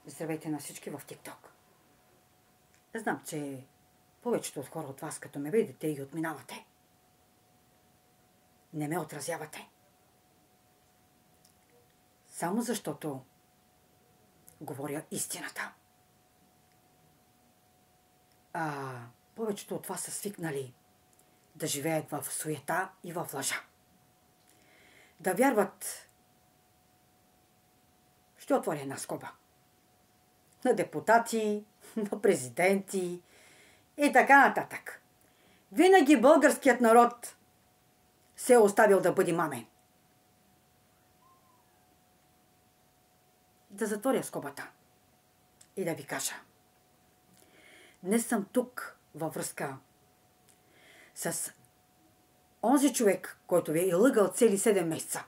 Здравейте на всички в ТикТок. Знам, че повечето от хора от вас, като ме видите и отминавате, не ме отразявате. Само защото говоря истината. Повечето от вас са свикнали да живеят в суета и в лъжа. Да вярват, ще отворя една скоба, на депутати, на президенти и така нататък. Винаги българският народ се е оставил да бъде мамен. Да затворя скобата и да ви кажа. Днес съм тук във връзка с онзи човек, който ви е лъгал цели 7 месеца.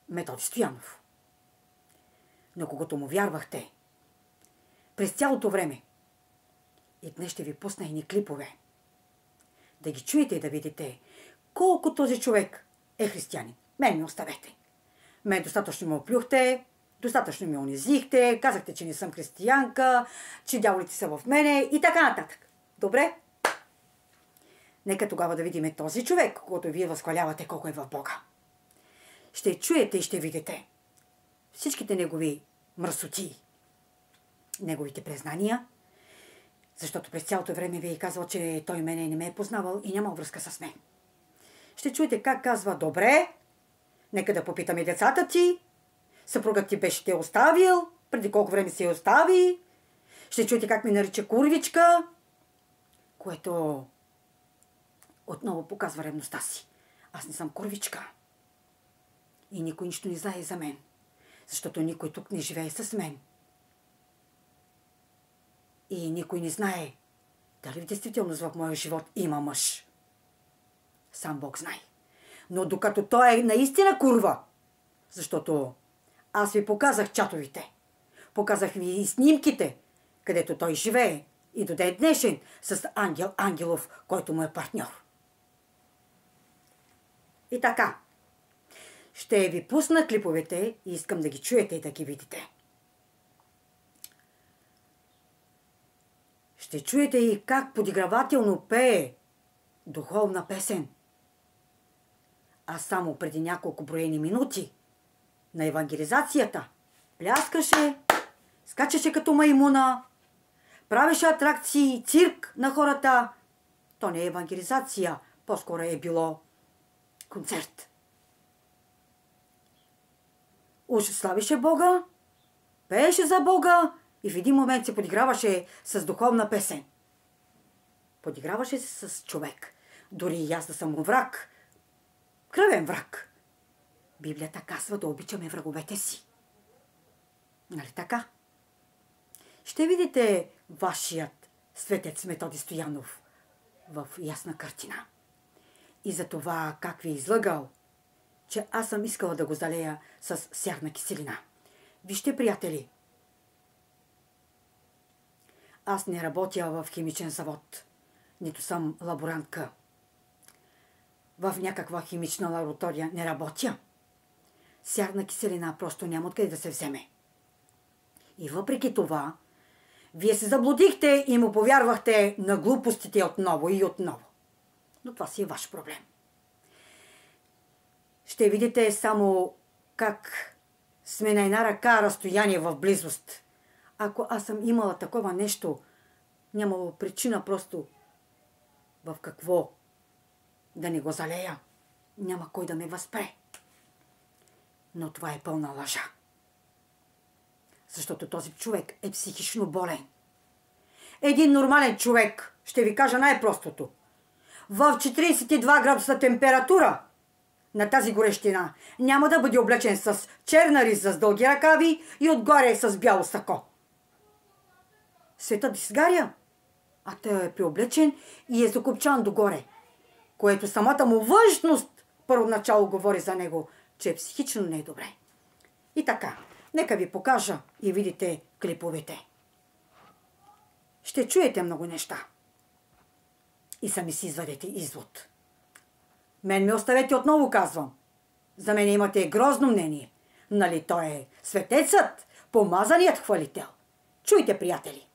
Методи Стоянов. На когото му вярвахте през цялото време. И днес ще ви пусна едни клипове. Да ги чуете и да видите колко този човек е християнин. Мен ми оставете. Мен достатъчно ме оплюхте, достатъчно ме унизихте, казахте, че не съм християнка, че дяволите са в мене и така нататък. Добре? Нека тогава да видим този човек, когато вие възхвалявате колко е в Бога. Ще чуете и ще видите всичките негови мръсоти, неговите признания, защото през цялото време ви е казвал, че той мене не ме е познавал и нямал връзка с мен. Ще чуете как казва: добре, нека да попитаме децата ти, съпругът ти беше те оставил, преди колко време се остави. Ще чуете как ме нарича курвичка, което отново показва ревността си. Аз не съм курвичка. И никой нищо не знае за мен, защото никой тук не живее с мен. И никой не знае дали в действителност в моя живот има мъж. Сам Бог знае. Но докато той е наистина курва, защото аз ви показах чатовите, показах ви и снимките, където той живее и до ден днешен с Ангел Ангелов, който му е партньор. И така, ще ви пусна клиповете и искам да ги чуете и да ги видите. Ще чуете и как подигравателно пее духовна песен. А само преди няколко броени минути на евангелизацията пляскаше, скачаше като маймуна, правеше атракции, цирк на хората. То не е евангелизация, по-скоро е било концерт. Уж славише Бога, пееше за Бога и в един момент се подиграваше с духовна песен. Подиграваше се с човек. Дори и аз да съм му враг. Кръвен враг. Библията казва да обичаме враговете си. Нали така? Ще видите вашият светец Методи Стоянов в ясна картина. И за това как ви е излъгал, че аз съм искала да го залея с сярна киселина. Вижте, приятели, аз не работя в химичен завод, нито съм лаборантка. В някаква химична лаборатория не работя. Сярна киселина просто няма откъде да се вземе. И въпреки това, вие се заблудихте и му повярвахте на глупостите отново и отново. Но това си е ваш проблем. Ще видите само как сме на една ръка разстояние в близост. Ако аз съм имала такова нещо, нямало причина просто в какво да не го залея. Няма кой да ме възпре. Но това е пълна лъжа. Защото този човек е психично болен. Един нормален човек, ще ви кажа най-простото, в 42 градуса температура на тази горещина няма да бъде облечен с черна риза с дълги ръкави и отгоре с бяло сако. Светът изгаря, а той е преоблечен и е закопчан догоре, което самата му външност първоначало говори за него, че психично не е добре. И така, нека ви покажа и видите клиповете. Ще чуете много неща. И сами си извадете извод. Мен ме оставете, отново казвам. За мен имате грозно мнение. Нали той е светецът, помазаният хвалител. Чуйте, приятели.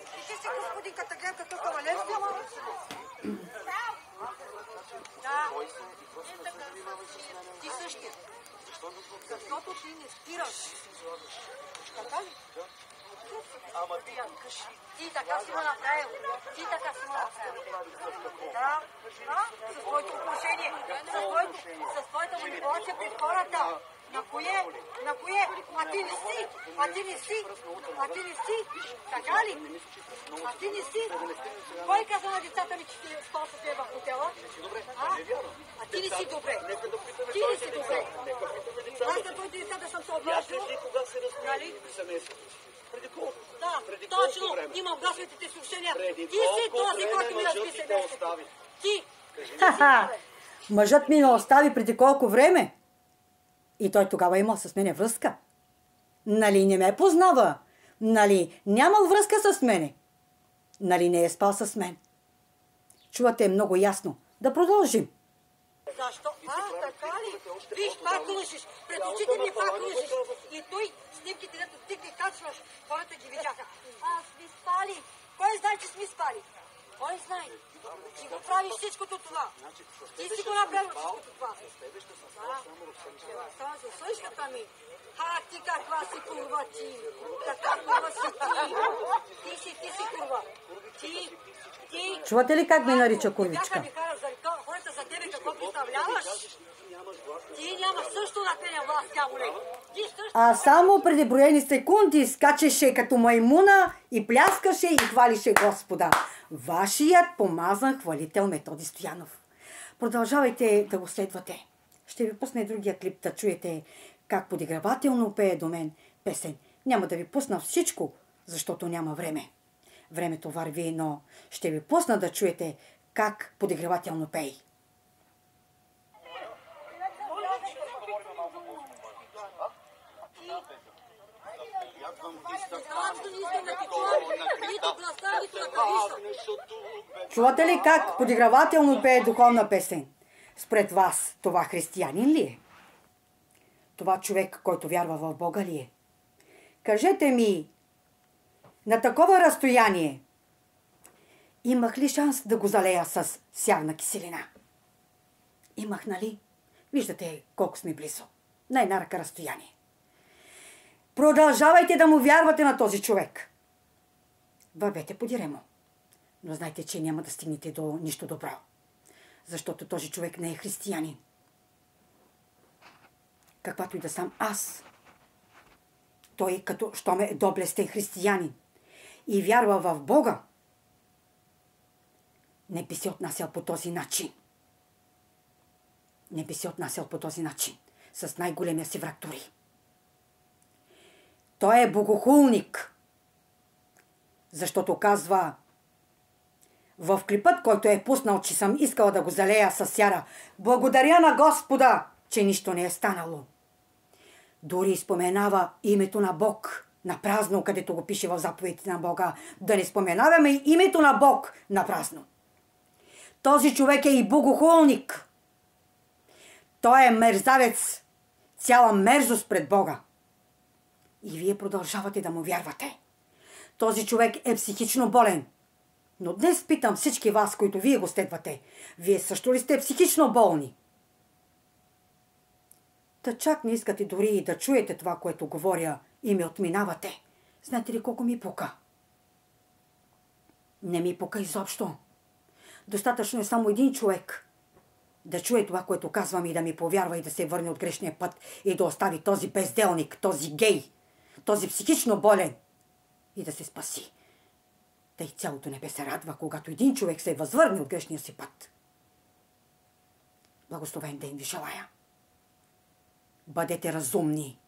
И ти си, господин Катаглен, като кавалер си, ама? Да. Ти същия. Защото ти не спираш. Така ли? Ти така си ме направил. Ти така си ме направил. Да. С твоето отношение. С твоята манипулация пред хората. На кое? А ти не си. Така ли? А ти не си. Кой каза на децата ми, че ти спал с теб в хотела? А ти не си добре. Аз за твоите деца да съм се обмежил. Нали? Да, точно. Имам гласовите съобщения. Ти си този, който ми разписа днес. Ти. Мъжът ми ме остави преди колко време. И той тогава имал с мене връзка. Нали не ме познава? Нали нямал връзка с мене? Нали не е спал с мен? Чувате много ясно. Да продължим. Защо? Така ли? Виж, пак лъжиш. Пред очите ми пак лъжиш. И той, снимките, дето ти ги качваш, хората ги видяха. Сме спали. Кой знае, че сме спали? Кой знае? Ти го правиш всичкото това. Ти си го направил всичкото това. Само се слышката ми. Ти каква си курва ти. Каква курва си ти. Ти си курва. Ти. Чувате ли как ме нарича курвичка? Хората за тебе какво представляваш? Ти нямаш също на тебе власт, дяволе. А само преди броени секунди скачеше като маймуна и пляскаше и хвалише Господа. Вашият помазан хвалител Методи Стоянов. Продължавайте да го следвате. Ще ви пусне другия клип да чуете как подигравателно пее до мен песен. Няма да ви пусна всичко, защото няма време. Времето върви, но ще ви пусна да чуете как подигравателно пее. Чувате ли как подигравателно пее духовна песен? Спред вас това християнин ли е? Това човек, който вярва в Бога ли е? Кажете ми, на такова разстояние имах ли шанс да го залея с сярна киселина? Имах, нали? Виждате колко сме близо. На една ръка разстояние. Продължавайте да му вярвате на този човек. Вървете подире му. Но знайте, че няма да стигнете до нищо добро. Защото този човек не е християнин. Каквато и да съм аз. Той като щом е доблестен християнин и вярва в Бога, не би се отнасял по този начин. Не би се отнасял по този начин. С най-големия си враг дори. Той е богохулник. Защото казва в клипът, който е пуснал, че съм искала да го залея с сяра: благодаря на Господа, че нищо не е станало. Дори споменава името на Бог на празно, където го пише в заповедите на Бога. Да не споменаваме името на Бог на празно. Този човек е и богохулник. Той е мерзавец. Цяла мерзост пред Бога. И вие продължавате да му вярвате. Този човек е психично болен. Но днес питам всички вас, които вие го следвате. Вие също ли сте психично болни? Та чак не искате дори и да чуете това, което говоря, и ме отминавате. Знаете ли колко ми пука? Не ми пука изобщо. Достатъчно е само един човек да чуе това, което казвам, и да ми повярва и да се върне от грешния път и да остави този безделник, този гей, този психично болен и да се спаси. Тъй цялото небе се радва, когато един човек се възвърне от грешния си път. Благословен ден ви желая. Бъдете разумни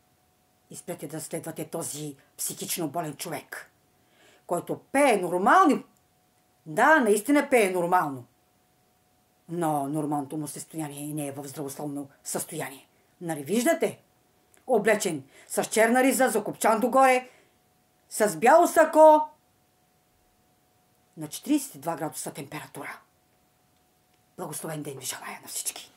и спрете да следвате този психично болен човек, който пее нормално. Да, наистина пее нормално. Но нормалното му състояние не е в здравословно състояние. Нали виждате? Облечен с черна риза, закопчан догоре, с бяло сако, на 42 градуса температура. Благословен ден ви желая на всички.